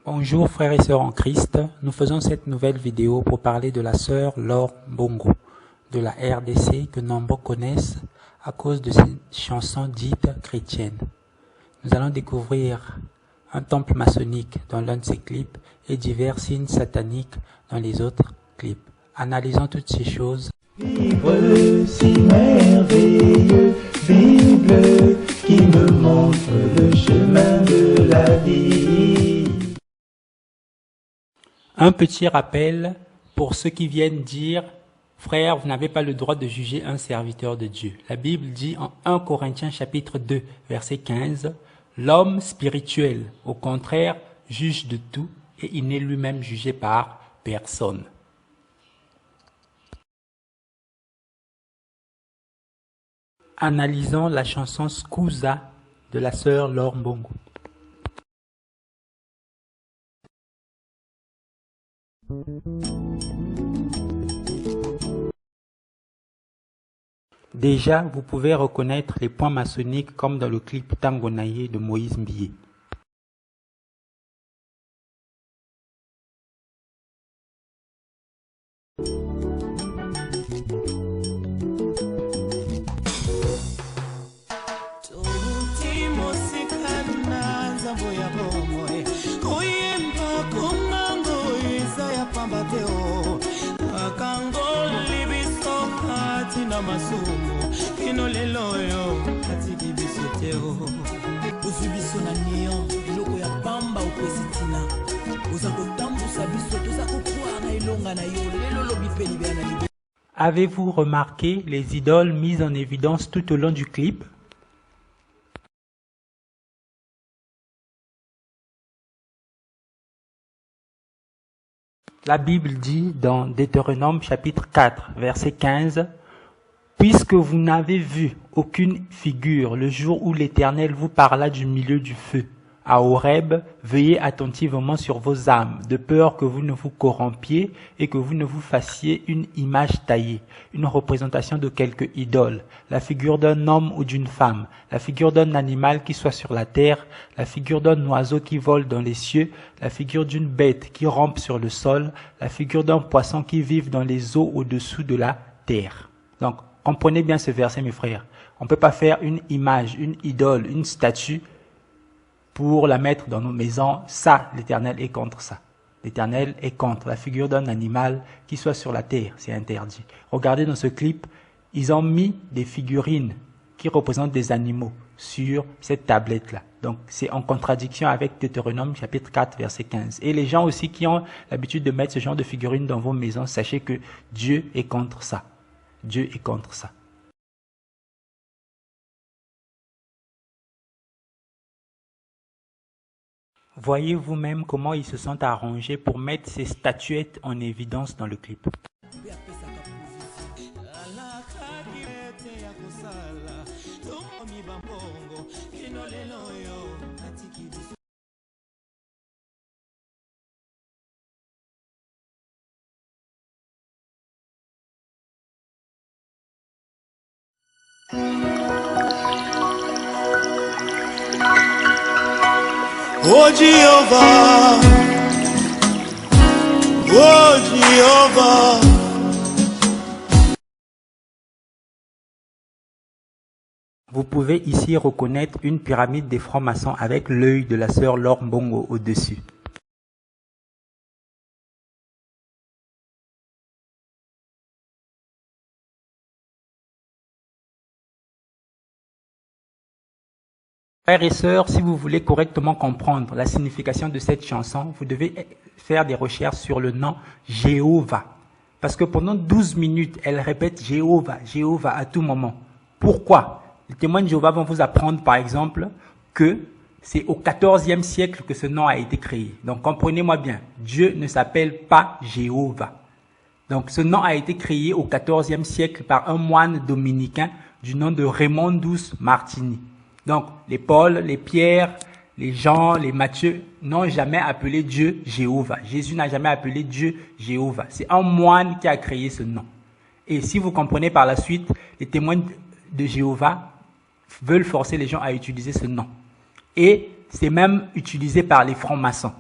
Bonjour frères et sœurs en Christ, nous faisons cette nouvelle vidéo pour parler de la sœur Laure Mbongo de la RDC que nombreux connaissent à cause de ses chansons dites chrétiennes. Nous allons découvrir un temple maçonnique dans l'un de ses clips et divers signes sataniques dans les autres clips. Analysons toutes ces choses. Livre si merveilleux, Bible qui me montre le chemin de la vie. Un petit rappel pour ceux qui viennent dire « Frère, vous n'avez pas le droit de juger un serviteur de Dieu ». La Bible dit en 1 Corinthiens chapitre 2, verset 15 « L'homme spirituel, au contraire, juge de tout et il n'est lui-même jugé par personne ». Analysons la chanson Scusa de la sœur Laure Mbongo. Déjà, vous pouvez reconnaître les points maçonniques comme dans le clip Tangonaye de Moïse Mbié. Avez-vous remarqué les idoles mises en évidence tout au long du clip? La Bible dit dans Deutéronome chapitre 4, verset 15, « Puisque vous n'avez vu aucune figure le jour où l'Éternel vous parla du milieu du feu, à Horeb, veillez attentivement sur vos âmes, de peur que vous ne vous corrompiez et que vous ne vous fassiez une image taillée, une représentation de quelque idole, la figure d'un homme ou d'une femme, la figure d'un animal qui soit sur la terre, la figure d'un oiseau qui vole dans les cieux, la figure d'une bête qui rampe sur le sol, la figure d'un poisson qui vive dans les eaux au-dessous de la terre. » Donc, comprenez bien ce verset, mes frères. On ne peut pas faire une image, une idole, une statue pour la mettre dans nos maisons. Ça, l'Éternel est contre ça. L'Éternel est contre la figure d'un animal qui soit sur la terre. C'est interdit. Regardez dans ce clip, ils ont mis des figurines qui représentent des animaux sur cette tablette-là. Donc, c'est en contradiction avec Deutéronome chapitre 4, verset 15. Et les gens aussi qui ont l'habitude de mettre ce genre de figurines dans vos maisons, sachez que Dieu est contre ça. Dieu est contre ça. Voyez vous-même comment ils se sont arrangés pour mettre ces statuettes en évidence dans le clip. Oh Jehovah, oh Jehovah. Vous pouvez ici reconnaître une pyramide des francs-maçons avec l'œil de la sœur Laure Mbongo au-dessus. Frères et sœurs, si vous voulez correctement comprendre la signification de cette chanson, vous devez faire des recherches sur le nom Jéhovah. Parce que pendant 12 minutes, elle répète Jéhovah, Jéhovah à tout moment. Pourquoi? Les témoins de Jéhovah vont vous apprendre par exemple que c'est au XIVe siècle que ce nom a été créé. Donc comprenez-moi bien, Dieu ne s'appelle pas Jéhovah. Donc ce nom a été créé au XIVe siècle par un moine dominicain du nom de Raymondus Martini. Donc, les Paul, les Pierre, les Jean, les Matthieu n'ont jamais appelé Dieu Jéhovah. Jésus n'a jamais appelé Dieu Jéhovah. C'est un moine qui a créé ce nom. Et si vous comprenez par la suite, les témoins de Jéhovah veulent forcer les gens à utiliser ce nom. Et c'est même utilisé par les francs-maçons.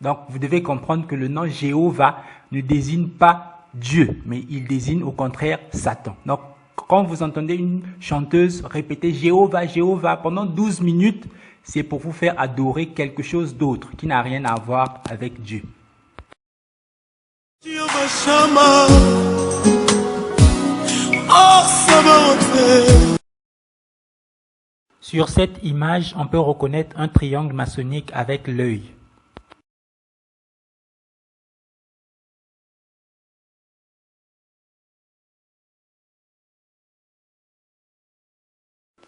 Donc, vous devez comprendre que le nom Jéhovah ne désigne pas Dieu, mais il désigne au contraire Satan. Donc, quand vous entendez une chanteuse répéter Jéhovah, Jéhovah pendant 12 minutes, c'est pour vous faire adorer quelque chose d'autre qui n'a rien à voir avec Dieu. Jehovah Shammah, oh Sabaoth. Sur cette image, on peut reconnaître un triangle maçonnique avec l'œil.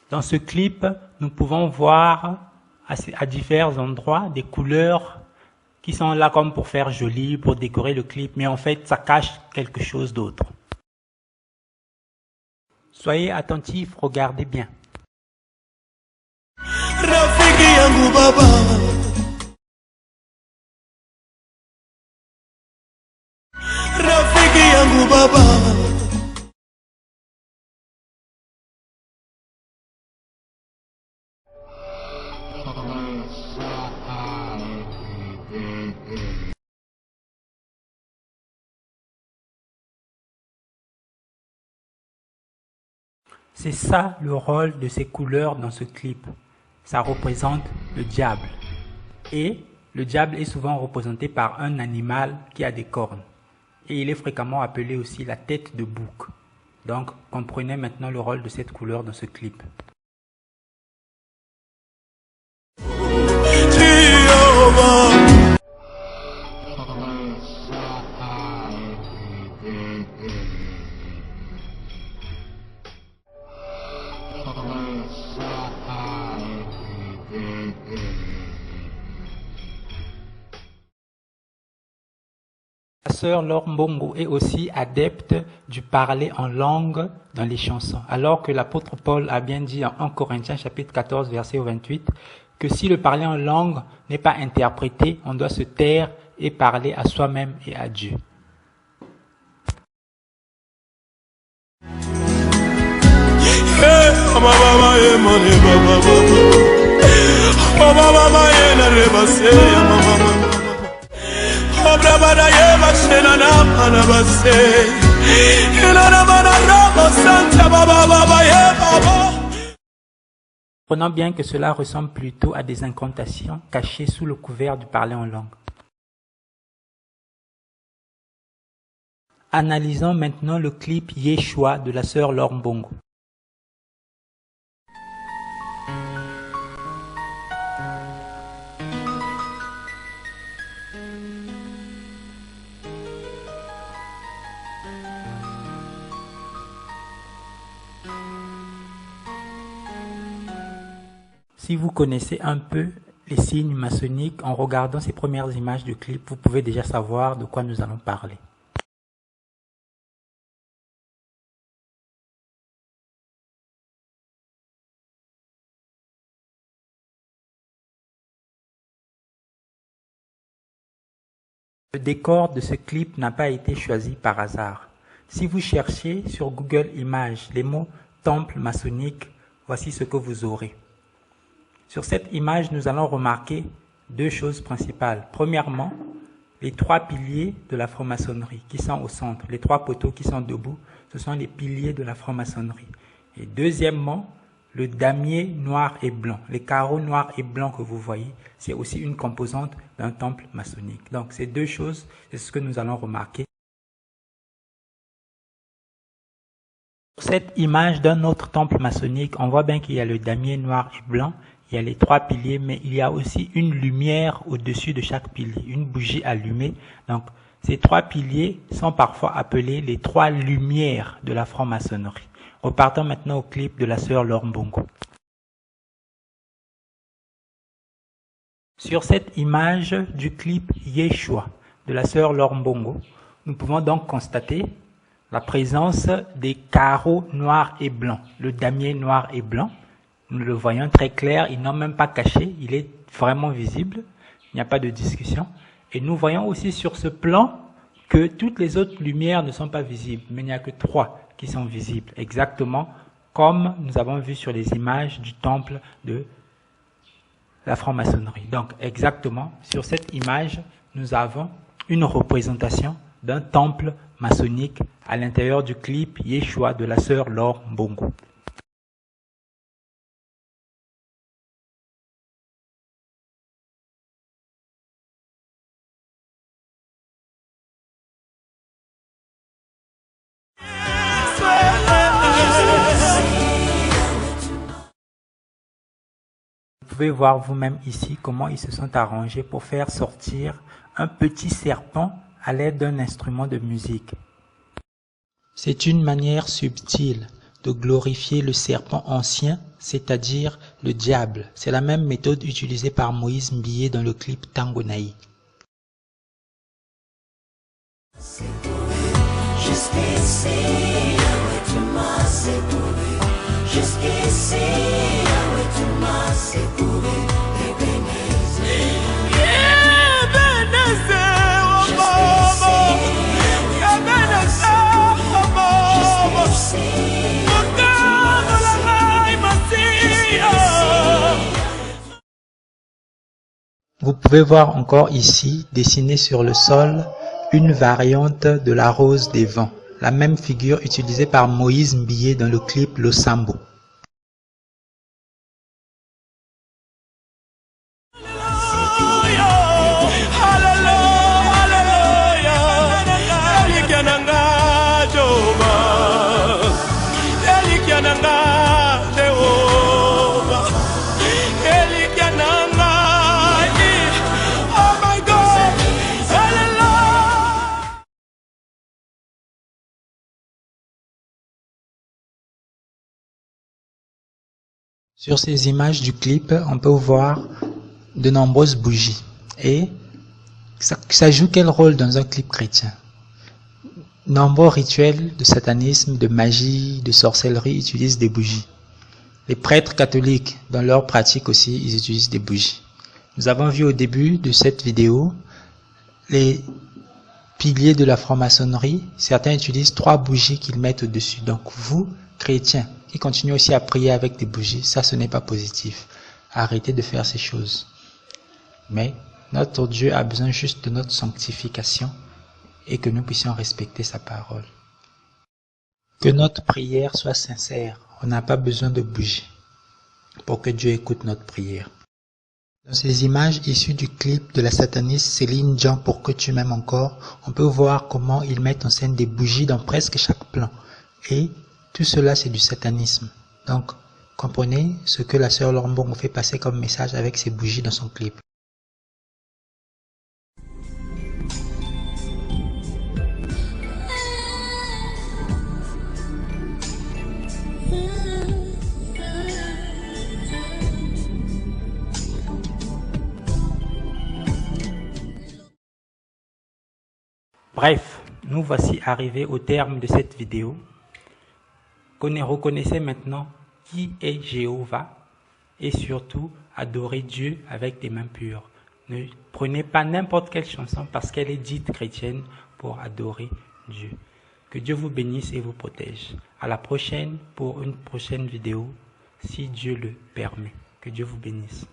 Dans ce clip, nous pouvons voir à divers endroits des couleurs qui sont là comme pour faire joli, pour décorer le clip, mais en fait, ça cache quelque chose d'autre. Soyez attentifs, regardez bien. Rafiki yangu baba, Rafiki yangu baba. C'est ça le rôle de ces couleurs dans ce clip. Ça représente le diable. Et le diable est souvent représenté par un animal qui a des cornes. Et il est fréquemment appelé aussi la tête de bouc. Donc, comprenez maintenant le rôle de cette couleur dans ce clip. La sœur Laure Mbongo est aussi adepte du parler en langue dans les chansons, alors que l'apôtre Paul a bien dit en 1 Corinthiens chapitre 14 verset 28 que si le parler en langue n'est pas interprété, on doit se taire et parler à soi-même et à Dieu. Prenons bien que cela ressemble plutôt à des incantations cachées sous le couvert du parler en langue. Analysons maintenant le clip Yeshua de la sœur Laure Mbongo. Si vous connaissez un peu les signes maçonniques, en regardant ces premières images du clip, vous pouvez déjà savoir de quoi nous allons parler. Le décor de ce clip n'a pas été choisi par hasard. Si vous cherchez sur Google Images les mots « temple maçonnique », voici ce que vous aurez. Sur cette image, nous allons remarquer deux choses principales. Premièrement, les trois piliers de la franc-maçonnerie qui sont au centre, les trois poteaux qui sont debout, ce sont les piliers de la franc-maçonnerie. Et deuxièmement, le damier noir et blanc, les carreaux noirs et blancs que vous voyez, c'est aussi une composante d'un temple maçonnique. Donc ces deux choses, c'est ce que nous allons remarquer. Sur cette image d'un autre temple maçonnique, on voit bien qu'il y a le damier noir et blanc, il y a les trois piliers, mais il y a aussi une lumière au-dessus de chaque pilier, une bougie allumée. Donc, ces trois piliers sont parfois appelés les trois lumières de la franc-maçonnerie. Repartons maintenant au clip de la sœur Laure Mbongo. Sur cette image du clip Yeshua de la sœur Laure Mbongo, nous pouvons donc constater la présence des carreaux noirs et blancs, le damier noir et blanc. Nous le voyons très clair, ils n'ont même pas caché, il est vraiment visible, il n'y a pas de discussion. Et nous voyons aussi sur ce plan que toutes les autres lumières ne sont pas visibles, mais il n'y a que trois qui sont visibles, exactement comme nous avons vu sur les images du temple de la franc-maçonnerie. Donc exactement, sur cette image, nous avons une représentation d'un temple maçonnique à l'intérieur du clip Yeshua de la sœur Laure Mbongo. Vous pouvez voir vous-même ici comment ils se sont arrangés pour faire sortir un petit serpent à l'aide d'un instrument de musique. C'est une manière subtile de glorifier le serpent ancien, c'est-à-dire le diable. C'est la même méthode utilisée par Moïse Mbié dans le clip Tangonaï. Vous pouvez voir encore ici, dessinée sur le sol, une variante de la rose des vents, la même figure utilisée par Moïse Mbié dans le clip Losambo. Sur ces images du clip, on peut voir de nombreuses bougies. Et ça joue quel rôle dans un clip chrétien? Nombreux rituels de satanisme, de magie, de sorcellerie utilisent des bougies. Les prêtres catholiques, dans leur pratique aussi, ils utilisent des bougies. Nous avons vu au début de cette vidéo les piliers de la franc-maçonnerie. Certains utilisent 3 bougies qu'ils mettent au-dessus. Donc vous, chrétiens, qui continuez aussi à prier avec des bougies, ça ce n'est pas positif. Arrêtez de faire ces choses. Mais notre Dieu a besoin juste de notre sanctification et que nous puissions respecter sa parole. Que notre prière soit sincère. On n'a pas besoin de bougies pour que Dieu écoute notre prière. Dans ces images issues du clip de la sataniste Céline Dion Pour que tu m'aimes encore, on peut voir comment ils mettent en scène des bougies dans presque chaque plan. Et tout cela, c'est du satanisme. Donc, comprenez ce que la sœur Laure Mbongo fait passer comme message avec ses bougies dans son clip. Bref, nous voici arrivés au terme de cette vidéo. Reconnaissez maintenant qui est Jéhovah et surtout adorez Dieu avec des mains pures. Ne prenez pas n'importe quelle chanson parce qu'elle est dite chrétienne pour adorer Dieu. Que Dieu vous bénisse et vous protège. À la prochaine pour une prochaine vidéo, si Dieu le permet. Que Dieu vous bénisse.